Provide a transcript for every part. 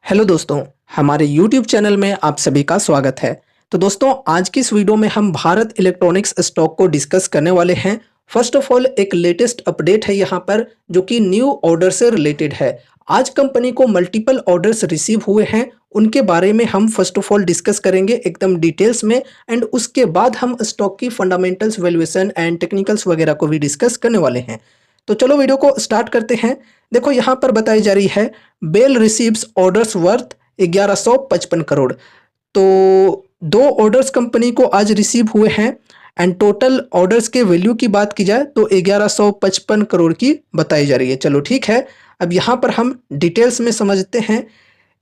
Hello दोस्तों, हमारे YouTube channel में आप सभी का स्वागत है। तो दोस्तों, आज की इस वीडियो में हम भारत इलेक्ट्रॉनिक्स स्टॉक को डिस्कस करने वाले हैं। फर्स्ट ऑफ ऑल एक लेटेस्ट अपडेट है यहाँ पर जो कि न्यू ऑर्डर से रिलेटेड है। आज कंपनी को मल्टीपल ऑर्डर्स रिसीव हुए हैं, उनके बारे में हम फर्स्ट ऑफ ऑल डिस्कस करेंगे एकदम डिटेल्स में। एंड उसके बाद हम स्टॉक की फंडामेंटल्स, वैल्यूएशन एंड टेक्निकल्स वगैरह को भी डिस्कस करने वाले हैं। तो चलो वीडियो को स्टार्ट करते हैं। देखो यहाँ पर बताई जा रही है BEL receives orders worth 1155 crore. तो दो ऑर्डर्स कंपनी को आज रिसीव हुए हैं एंड टोटल ऑर्डर्स के वैल्यू की बात की जाए तो 1155 करोड़ की बताई जा रही है। चलो ठीक है, अब यहाँ पर हम डिटेल्स में समझते हैं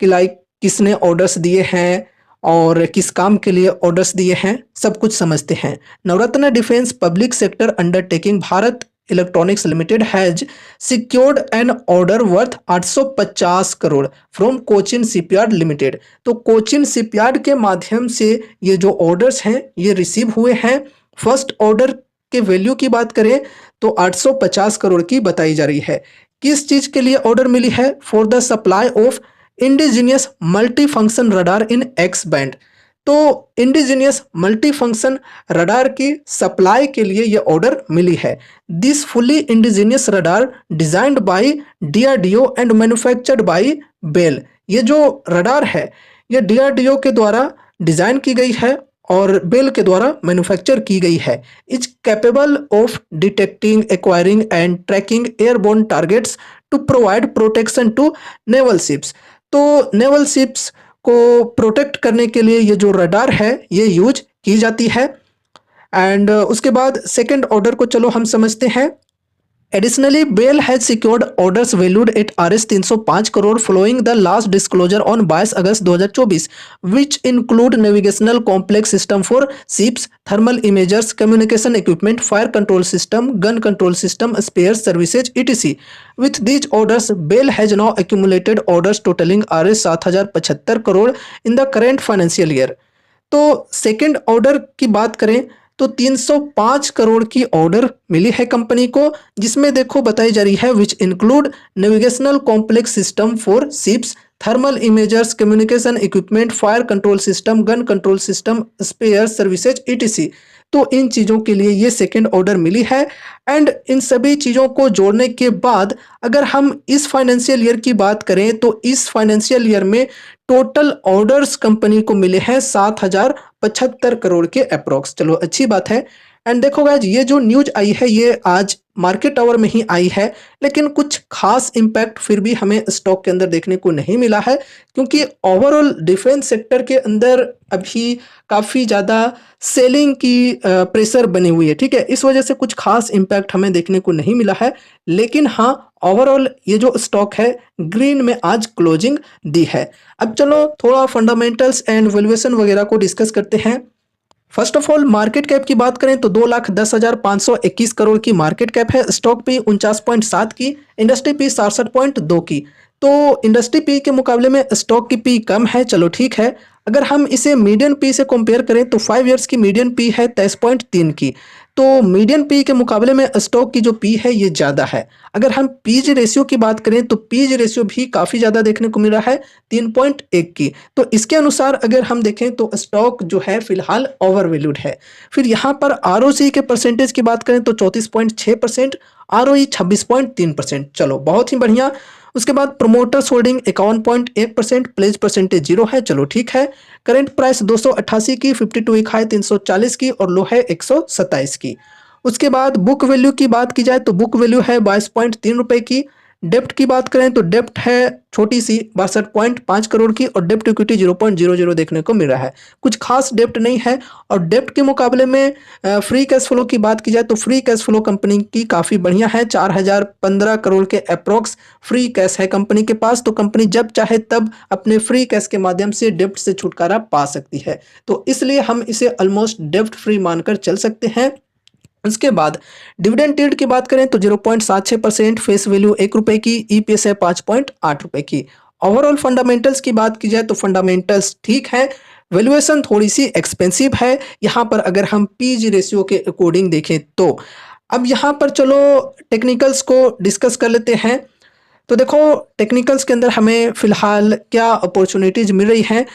कि लाइक किसने ऑर्डर्स दिए हैं और किस काम के लिए ऑर्डर्स दिए हैं, सब कुछ समझते हैं। Navratna defence public sector undertaking Bharat electronics limited has secured an order worth 850 crore from Cochin shipyard limited. तो कोचिन शिपयार्ड के माध्यम से ये जो ऑर्डर्स हैं ये रिसीव हुए हैं। फर्स्ट ऑर्डर के वैल्यू की बात करें तो 850 करोड़ की बताई जा रही है। किस चीज के लिए ऑर्डर मिली है? For the supply of indigenous multi function radar in X band. तो इंडिजीनियस मल्टी फंक्शन रडार की सप्लाई के लिए ये ऑर्डर मिली है। This fully indigenous radar designed by DRDO and manufactured by BEL. ये जो रडार है ये डीआरडीओ के द्वारा डिजाइन की गई है और बेल के द्वारा मैन्युफैक्चर की गई है। Is capable of detecting, acquiring and tracking airborne targets to provide protection to naval ships. तो नेवल शिप्स को प्रोटेक्ट करने के लिए ये जो रडार है ये यूज की जाती है। एंड उसके बाद सेकंड ऑर्डर को चलो हम समझते हैं। Additionally BEL has secured orders valued at R S 305 crore following the last disclosure on 22 August 2024 which include navigational complex system for ships, thermal imagers, communication equipment, fire control system, gun control system, spare services etc. With these orders, BEL has now accumulated orders totaling Rs 7075 crore in the current financial year। तो second order की बात करें तो 305 करोड़ की order मिली है company को, जिसमें देखो बताई जा रही है which include navigational complex system for ships, thermal imagers, communication equipment, fire control system, gun control system, spare services etc। तो इन चीज़ों के लिए ये सेकेंड ऑर्डर मिली है। एंड इन सभी चीज़ों को जोड़ने के बाद अगर हम इस फाइनेंशियल ईयर की बात करें तो इस फाइनेंशियल ईयर में टोटल ऑर्डर्स कंपनी को मिले हैं 7075 करोड़ के अप्रोक्स। चलो अच्छी बात है। एंड देखो गाइज, ये जो न्यूज आई है ये आज मार्केट आवर में ही आई है, लेकिन कुछ खास इम्पैक्ट फिर भी हमें स्टॉक के अंदर देखने को नहीं मिला है, क्योंकि ओवरऑल डिफेंस सेक्टर के अंदर अभी काफ़ी ज़्यादा सेलिंग की प्रेशर बनी हुई है। ठीक है, इस वजह से कुछ खास इम्पैक्ट हमें देखने को नहीं मिला है। लेकिन हाँ, ओवरऑल ये जो स्टॉक है ग्रीन में आज क्लोजिंग दी है। अब चलो थोड़ा फंडामेंटल्स एंड वैल्यूएशन वगैरह को डिस्कस करते हैं। First of all market cap की बात करें तो 2,10,521 करोड़ की मार्केट कैप है। स्टॉक पी 49.7 की, इंडस्ट्री पी 67.2 की। तो इंडस्ट्री पी के मुकाबले में स्टॉक की पी कम है। चलो ठीक है, अगर हम इसे मीडियन पी से कंपेयर करें तो 5 इयर्स की मीडियन पी है 23.3 की। तो मीडियन पी के मुकाबले में स्टॉक की जो पी है ये ज़्यादा है। अगर हम पीजी रेशियो की बात करें तो पीजी रेशियो भी काफ़ी ज़्यादा देखने को मिला है 3.1 की। तो इसके अनुसार अगर हम देखें तो स्टॉक जो है फिलहाल ओवर वैल्यूड है। फिर यहाँ पर आरओसी के परसेंटेज की बात करें तो 34.6%, आरओई 26.3%। चलो बहुत ही बढ़िया। उसके बाद प्रोमोटर्स होल्डिंग 51.1%, प्लेज परसेंटेज 0 है। चलो ठीक है। करंट प्राइस 288 की, 52 वीक हाई 340 की और लो है 127 की। उसके बाद बुक वैल्यू की बात की जाए तो बुक वैल्यू है 22.3 रुपए की। डेप्ट की बात करें तो डेप्ट है छोटी सी 62.5 करोड़ की और डेप्ट इक्विटी 0.00 देखने को मिल रहा है। कुछ खास डेप्ट नहीं है। और डेप्ट के मुकाबले में फ्री कैश फ्लो की बात की जाए तो फ्री कैश फ्लो कंपनी की काफ़ी बढ़िया है। 4015 करोड़ के अप्रोक्स फ्री कैश है कंपनी के पास। तो कंपनी जब चाहे तब अपने फ्री कैश के माध्यम से डेप्ट से छुटकारा पा सकती है। तो इसलिए हम इसे ऑलमोस्ट डेप्ट फ्री मानकर चल सकते हैं। उसके बाद डिविडेंड यील्ड की बात करें तो 0.76%, फेस वैल्यू 1 रुपए की, ईपीएस है 5.8 रुपए की। ओवरऑल फंडामेंटल्स की बात की जाए तो फंडामेंटल्स ठीक है। वैल्यूएशन थोड़ी सी एक्सपेंसिव है यहाँ पर अगर हम पीजी रेशियो के अकॉर्डिंग देखें तो। अब यहाँ पर चलो टेक्निकल्स को डिस्कस कर लेते हैं। तो देखो टेक्निकल्स के अंदर हमें फिलहाल क्या अपॉर्चुनिटीज मिल रही हैं।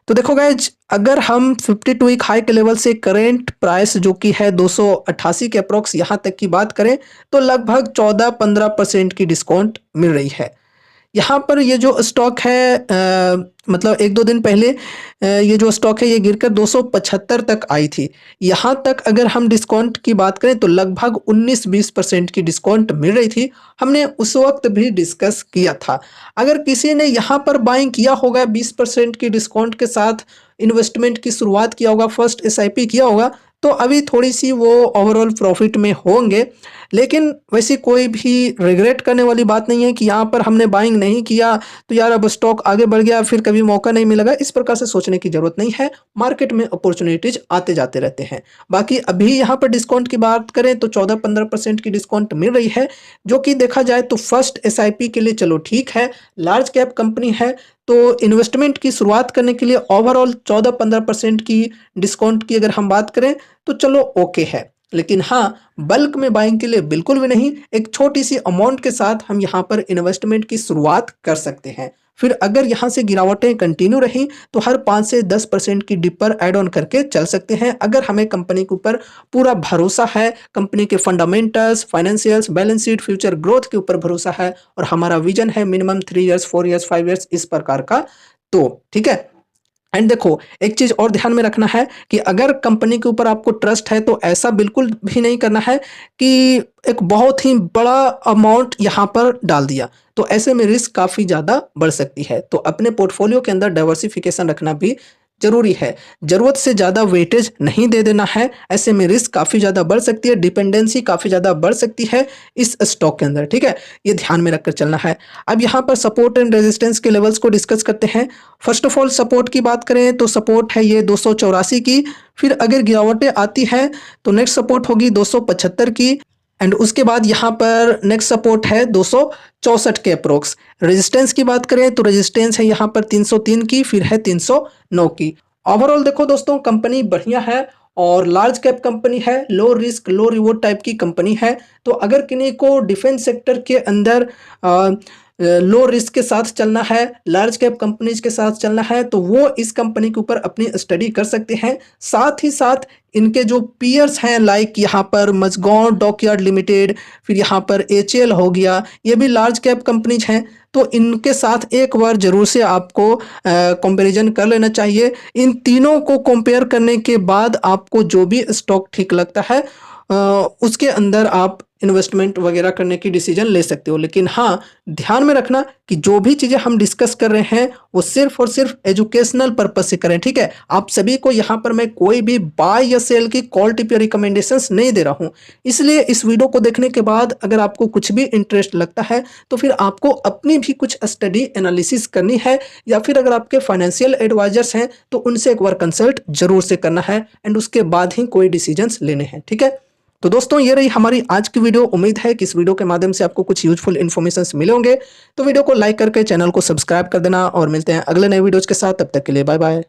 तो देखो गाइज, अगर हम 52 वीक हाई के लेवल से करेंट प्राइस जो कि है 288 के अप्रोक्स यहाँ तक की बात करें तो लगभग 14-15% की डिस्काउंट मिल रही है। यहाँ पर ये जो स्टॉक है मतलब 1-2 दिन पहले ये जो स्टॉक है ये गिरकर 275 तक आई थी। यहाँ तक अगर हम डिस्काउंट की बात करें तो लगभग 19-20% की डिस्काउंट मिल रही थी। हमने उस वक्त भी डिस्कस किया था। अगर किसी ने यहाँ पर बाइंग किया होगा 20% की डिस्काउंट के साथ इन्वेस्टमेंट की शुरुआत किया होगा, फर्स्ट एसआईपी किया होगा, तो अभी थोड़ी सी वो ओवरऑल प्रॉफिट में होंगे। लेकिन वैसे कोई भी रिग्रेट करने वाली बात नहीं है कि यहाँ पर हमने बाइंग नहीं किया तो यार अब स्टॉक आगे बढ़ गया फिर कभी मौका नहीं मिलेगा, इस प्रकार से सोचने की जरूरत नहीं है। मार्केट में अपॉर्चुनिटीज आते जाते रहते हैं। बाकी अभी यहाँ पर डिस्काउंट की बात करें तो 14-15% की डिस्काउंट मिल रही है, जो कि देखा जाए तो फर्स्ट एसआईपी के लिए चलो ठीक है, लार्ज कैप कंपनी है, तो इन्वेस्टमेंट की शुरुआत करने के लिए ओवरऑल 14-15% की डिस्काउंट की अगर हम बात करें तो चलो ओके है। लेकिन हाँ, बल्क में बाइंग के लिए बिल्कुल भी नहीं। एक छोटी सी अमाउंट के साथ हम यहाँ पर इन्वेस्टमेंट की शुरुआत कर सकते हैं। फिर अगर यहाँ से गिरावटें कंटिन्यू रही तो हर 5 से 10% की डिप पर ऐड ऑन करके चल सकते हैं, अगर हमें कंपनी के ऊपर पूरा भरोसा है, कंपनी के fundamentals, financials, balance sheet, future growth के ऊपर भरोसा है और हमारा विजन है मिनिमम 3 ईयर्स, 4 ईयर्स, 5 ईयर्स इस प्रकार का। तो ठीक है। एंड देखो एक चीज और ध्यान में रखना है कि अगर कंपनी के ऊपर आपको ट्रस्ट है तो ऐसा बिल्कुल भी नहीं करना है कि एक बहुत ही बड़ा अमाउंट यहाँ पर डाल दिया, तो ऐसे में रिस्क काफी ज्यादा बढ़ सकती है। तो अपने पोर्टफोलियो के अंदर डाइवर्सिफिकेशन रखना भी जरूरी है। जरूरत से ज्यादा वेटेज नहीं दे देना है, ऐसे में रिस्क काफी ज्यादा बढ़ सकती है, डिपेंडेंसी काफी ज्यादा बढ़ सकती है इस स्टॉक के अंदर। ठीक है, ये ध्यान में रखकर चलना है। अब यहाँ पर सपोर्ट एंड रेजिस्टेंस के लेवल्स को डिस्कस करते हैं। फर्स्ट ऑफ ऑल सपोर्ट की बात करें तो सपोर्ट है ये 284 की। फिर अगर गिरावटें आती है तो नेक्स्ट सपोर्ट होगी 275 की। एंड उसके बाद यहाँ पर नेक्स्ट सपोर्ट है 264 के अप्रोक्स। रेजिस्टेंस की बात करें तो रेजिस्टेंस है यहाँ पर 303 की, फिर है 309 की। ओवरऑल देखो दोस्तों कंपनी बढ़िया है और लार्ज कैप कंपनी है, लो रिस्क लो रिवॉर्ड टाइप की कंपनी है। तो अगर किन्हीं को डिफेंस सेक्टर के अंदर लो रिस्क के साथ चलना है, लार्ज कैप कंपनीज के साथ चलना है, तो वो इस कंपनी के ऊपर अपनी स्टडी कर सकते हैं। साथ ही साथ इनके जो पीयर्स हैं लाइक यहाँ पर मजगांव डॉकयार्ड लिमिटेड, फिर यहाँ पर एचएल हो गया, ये भी लार्ज कैप कंपनीज हैं, तो इनके साथ एक बार जरूर से आपको कंपैरिजन कर लेना चाहिए। इन तीनों को कंपेयर करने के बाद आपको जो भी स्टॉक ठीक लगता है उसके अंदर आप इन्वेस्टमेंट वगैरह करने की डिसीजन ले सकते हो। लेकिन हाँ, ध्यान में रखना कि जो भी चीज़ें हम डिस्कस कर रहे हैं वो सिर्फ और सिर्फ एजुकेशनल पर्पस से करें। ठीक है, आप सभी को यहाँ पर मैं कोई भी बाय या सेल की कॉल टिप या रिकमेंडेशंस नहीं दे रहा हूँ। इसलिए इस वीडियो को देखने के बाद अगर आपको कुछ भी इंटरेस्ट लगता है तो फिर आपको अपनी भी कुछ स्टडी एनालिसिस करनी है, या फिर अगर आपके फाइनेंशियल एडवाइजर्स हैं तो उनसे एक बार कंसल्ट जरूर से करना है एंड उसके बाद ही कोई डिसीजंस लेने हैं। ठीक है, तो दोस्तों ये रही हमारी आज की वीडियो। उम्मीद है कि इस वीडियो के माध्यम से आपको कुछ यूजफुल इन्फॉर्मेशन मिले होंगे। तो वीडियो को लाइक करके चैनल को सब्सक्राइब कर देना और मिलते हैं अगले नए वीडियोज के साथ। तब तक के लिए बाय बाय।